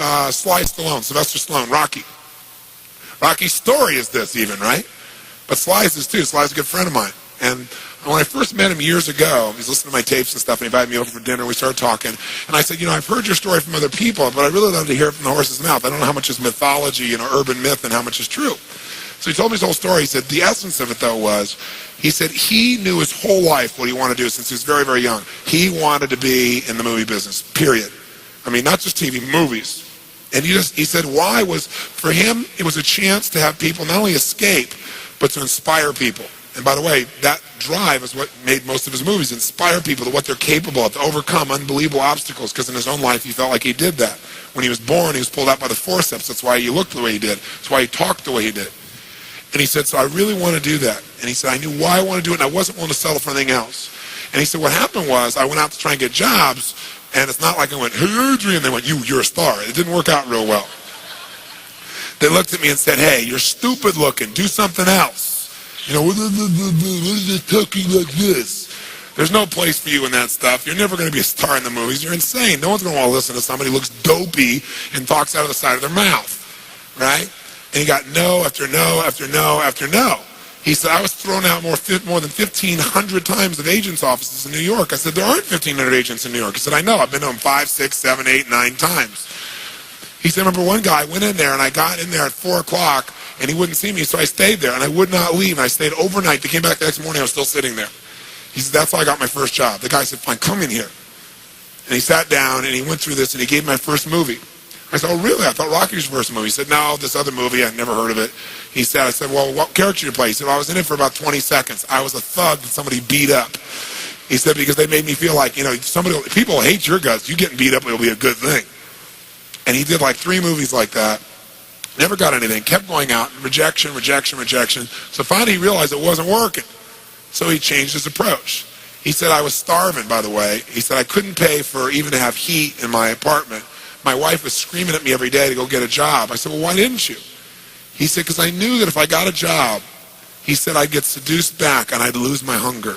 Sly Stallone, Sylvester Stallone, Rocky. Rocky's story is this even, right? But Sly's is too. Sly's a good friend of mine. And when I first met him years ago, he was listening to my tapes and stuff, and he invited me over for dinner. We started talking. And I said, I've heard your story from other people, but I really love to hear it from the horse's mouth. I don't know how much is mythology, urban myth, and how much is true. So he told me his whole story. He said the essence of it, though, was, he said he knew his whole life what he wanted to do since he was very, very young. He wanted to be in the movie business, period. I mean, not just TV, movies. And he said why was, for him, it was a chance to have people not only escape, but to inspire people. And by the way, that drive is what made most of his movies, inspire people to what they're capable of, to overcome unbelievable obstacles, because in his own life he felt like he did that. When he was born, he was pulled out by the forceps. That's why he looked the way he did. That's why he talked the way he did. And he said, so I really want to do that. And he said, I knew why I wanted to do it, and I wasn't willing to settle for anything else. And he said, what happened was, I went out to try and get jobs, and it's not like I went, hey, Adrian, they went, you're a star. It didn't work out real well. They looked at me and said, hey, you're stupid looking. Do something else. What is it talking like this? There's no place for you in that stuff. You're never going to be a star in the movies. You're insane. No one's going to want to listen to somebody who looks dopey and talks out of the side of their mouth, right? And he got no after no after no after no. He said, I was thrown out more than 1,500 times of agents' offices in New York. I said, there aren't 1,500 agents in New York. He said, I know. I've been to them 5, 6, 7, 8, 9 times. He said, remember one guy, I went in there, and I got in there at 4 o'clock, and he wouldn't see me, so I stayed there, and I would not leave, and I stayed overnight. They came back the next morning, I was still sitting there. He said, that's how I got my first job. The guy said, fine, come in here. And he sat down, and he went through this, and he gave me my first movie. I said, oh, really? I thought Rocky was your first movie. He said, no, this other movie, I'd never heard of it. I said, well, what character did you play? He said, well, I was in it for about 20 seconds. I was a thug that somebody beat up. He said, because they made me feel like, people hate your guts. You getting beat up will be a good thing. And he did like 3 movies like that. Never got anything. Kept going out. Rejection, rejection, rejection. So finally he realized it wasn't working. So he changed his approach. He said, I was starving, by the way. He said, I couldn't pay for even to have heat in my apartment. My wife was screaming at me every day to go get a job. I said, well, why didn't you? He said, because I knew that if I got a job, he said, I'd get seduced back and I'd lose my hunger.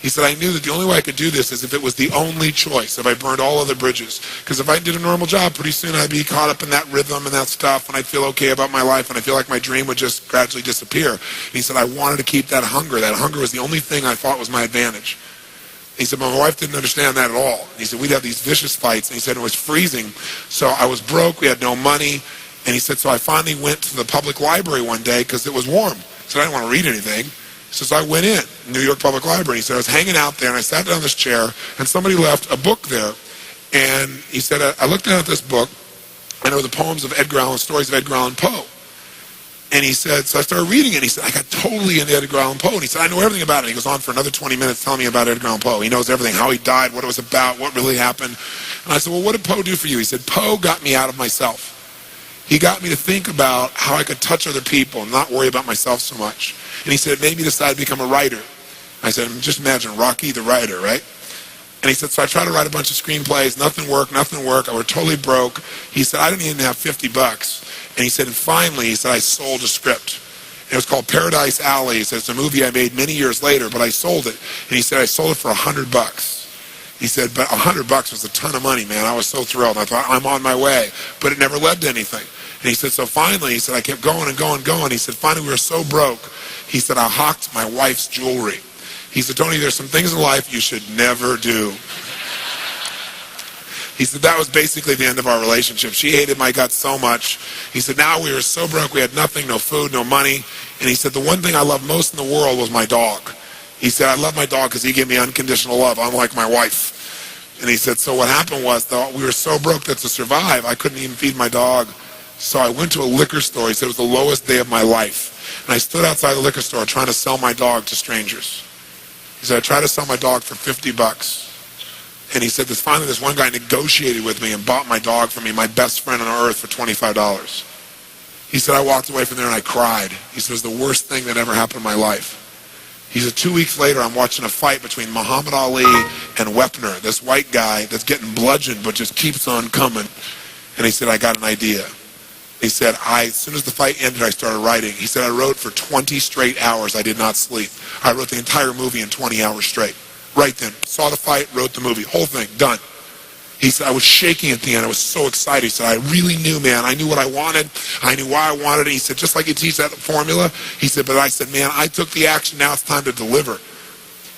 He said, I knew that the only way I could do this is if it was the only choice, if I burned all other bridges. Because if I did a normal job, pretty soon I'd be caught up in that rhythm and that stuff, and I'd feel okay about my life, and I feel like my dream would just gradually disappear. And he said, I wanted to keep that hunger. That hunger was the only thing I thought was my advantage. He said, my wife didn't understand that at all. And he said, we'd have these vicious fights, and he said, it was freezing. So I was broke, we had no money, and he said, so I finally went to the public library one day because it was warm. He said, I didn't want to read anything. He says, I went in, New York Public Library. He said, I was hanging out there, and I sat down in this chair, and somebody left a book there. And he said, I looked down at this book, and it was the poems of Edgar Allan, stories of Edgar Allan Poe. And he said, so I started reading it, and he said, I got totally into Edgar Allan Poe. And he said, I know everything about it. He goes on for another 20 minutes telling me about Edgar Allan Poe. He knows everything, how he died, what it was about, what really happened. And I said, well, what did Poe do for you? He said, Poe got me out of myself. He got me to think about how I could touch other people and not worry about myself so much. And he said, it made me decide to become a writer. I said, just imagine Rocky the writer, right? And he said, so I tried to write a bunch of screenplays. Nothing worked. I was totally broke. He said, I didn't even have $50. And he said, and finally, he said, I sold a script. It was called Paradise Alley. He said, it's a movie I made many years later, but I sold it. And he said, I sold it for $100. He said, but $100 was a ton of money, man. I was so thrilled. I thought, I'm on my way. But it never led to anything. And he said, so finally, he said, I kept going and going and going. He said, finally, we were so broke. He said, I hawked my wife's jewelry. He said, Tony, there's some things in life you should never do. He said, that was basically the end of our relationship. She hated my guts so much. He said, now we were so broke, we had nothing, no food, no money. And he said, the one thing I loved most in the world was my dog. He said, I love my dog because he gave me unconditional love, unlike my wife. And he said, so what happened was, though, we were so broke that to survive, I couldn't even feed my dog. So I went to a liquor store. He said, it was the lowest day of my life. And I stood outside the liquor store trying to sell my dog to strangers. He said, I tried to sell my dog for $50. And he said, finally this one guy negotiated with me and bought my dog for me, my best friend on earth, for $25. He said, I walked away from there and I cried. He said, it was the worst thing that ever happened in my life. He said, 2 weeks later, I'm watching a fight between Muhammad Ali and Wepner, this white guy that's getting bludgeoned but just keeps on coming. And he said, I got an idea. He said, as soon as the fight ended, I started writing. He said, I wrote for 20 straight hours. I did not sleep. I wrote the entire movie in 20 hours straight. Right then. Saw the fight, wrote the movie. Whole thing, done. He said, I was shaking at the end. I was so excited. He said, I really knew, man. I knew what I wanted. I knew why I wanted it. He said, just like you teach that formula. He said, but I said, man, I took the action. Now it's time to deliver.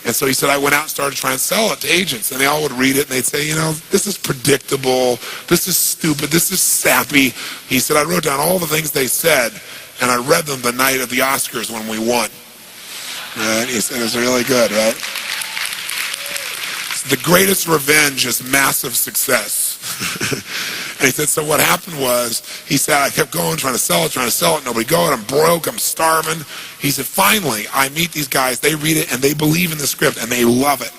And so he said, I went out and started trying to sell it to agents. And they all would read it, and they'd say, this is predictable. This is stupid. This is sappy. He said, I wrote down all the things they said, and I read them the night of the Oscars when we won. Right? He said, it was really good, right? The greatest revenge is massive success. And he said, so what happened was, he said, I kept going, trying to sell it, nobody going, I'm broke, I'm starving. He said, finally, I meet these guys, they read it, and they believe in the script, and they love it.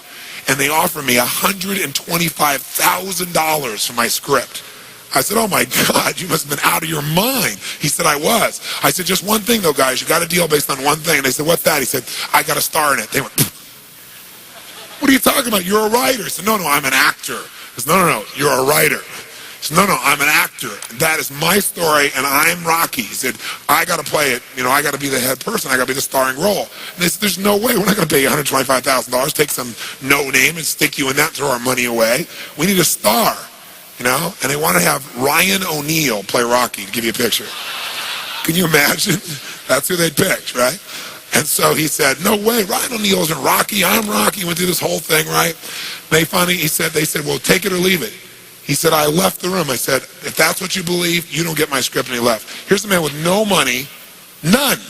And they offer me $125,000 for my script. I said, oh my God, you must have been out of your mind. He said, I was. I said, just one thing though, guys, you got a deal based on one thing. And they said, what's that? He said, I got a star in it. They went, what are you talking about? You're a writer. I said, no, I'm an actor. I said, no, you're a writer. He said, no, I'm an actor. That is my story, and I'm Rocky. He said, I got to play it. I got to be the head person. I got to be the starring role. And they said, there's no way. We're not going to pay you $125,000, take some no name and stick you in that and throw our money away. We need a star, And they want to have Ryan O'Neal play Rocky, to give you a picture. Can you imagine? That's who they picked, right? And so he said, no way, Ryan O'Neal isn't Rocky, I'm Rocky. Went through this whole thing, right? They said, well, take it or leave it. He said, I left the room. I said, if that's what you believe, you don't get my script. And he left. Here's a man with no money, none,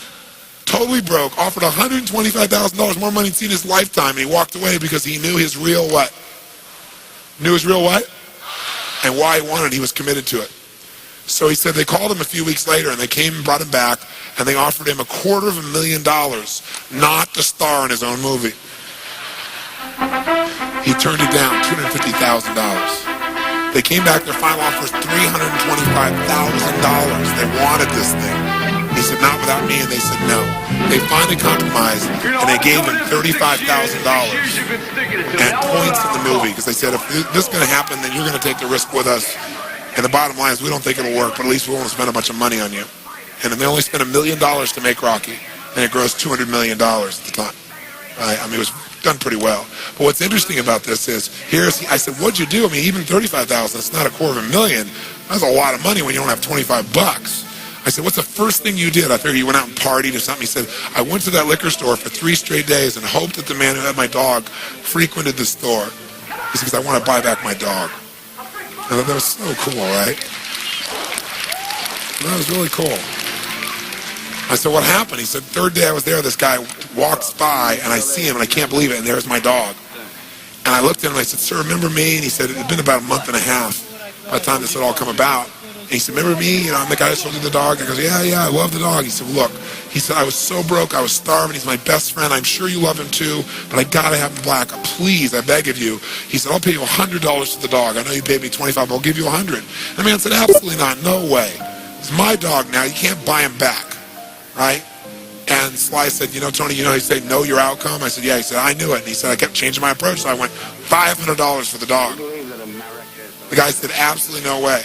totally broke, offered $125,000 more money he'd seen in his lifetime. And he walked away because he knew his real what? Knew his real what? And why he wanted it. He was committed to it. So he said they called him a few weeks later, and they came and brought him back, and they offered him $250,000 not to star in his own movie. He turned it down, $250,000. They came back, their final offer was $325,000. They wanted this thing. He said, not without me, and they said no. They finally compromised, and they gave him $35,000 and points in the movie, because they said, if this is going to happen, then you're going to take the risk with us. And the bottom line is we don't think it'll work, but at least we won't spend a bunch of money on you. And then they only spent $1 million to make Rocky, and it grossed $200 million at the time. Right? It was done pretty well. But what's interesting about this is, I said, what'd you do? Even $35,000, it's not $250,000. That's a lot of money when you don't have $25. I said, what's the first thing you did? I figured you went out and partied or something. He said, I went to that liquor store for 3 straight days and hoped that the man who had my dog frequented the store. He said, because I want to buy back my dog. And that was so cool, right? That was really cool. I said, what happened? He said, third day I was there, this guy walks by, and I see him, and I can't believe it, and there's my dog. And I looked at him, and I said, sir, remember me? And he said, it had been about a month and a half by the time this had all come about. And he said, remember me? I'm the guy that sold you the dog. I goes, yeah, I love the dog. He said, look, I was so broke, I was starving. He's my best friend. I'm sure you love him too, but I got to have him black. Please, I beg of you. He said, I'll pay you $100 for the dog. I know you paid me $25, but I'll give you $100. And the man said, absolutely not. No way. It's my dog now. You can't buy him back, right? And Sly said, Tony, he said, know your outcome? I said, yeah. He said, I knew it. And he said, I kept changing my approach. So I went $500 for the dog. The guy said, absolutely no way.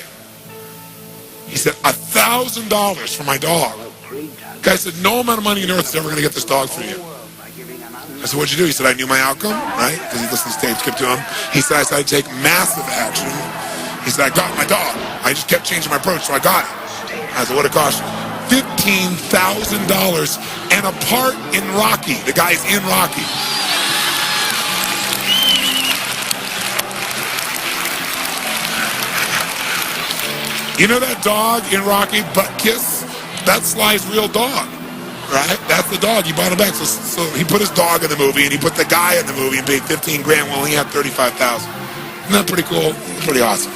He said, $1,000 for my dog. The guy said, no amount of money on earth is ever going to get this dog for you. I said, what'd you do? He said, I knew my outcome, right? Because he listened to tapes, kept to him. He said, I decided to take massive action. He said, I got my dog. I just kept changing my approach, so I got it. I said, what'd it cost you? $15,000 and a part in Rocky. The guy's in Rocky. You know that dog in Rocky, Butt Kiss? That's Sly's real dog, right? That's the dog. He bought him back. So he put his dog in the movie, and he put the guy in the movie and paid $15,000 when he had $35,000. Isn't that pretty cool? Pretty awesome.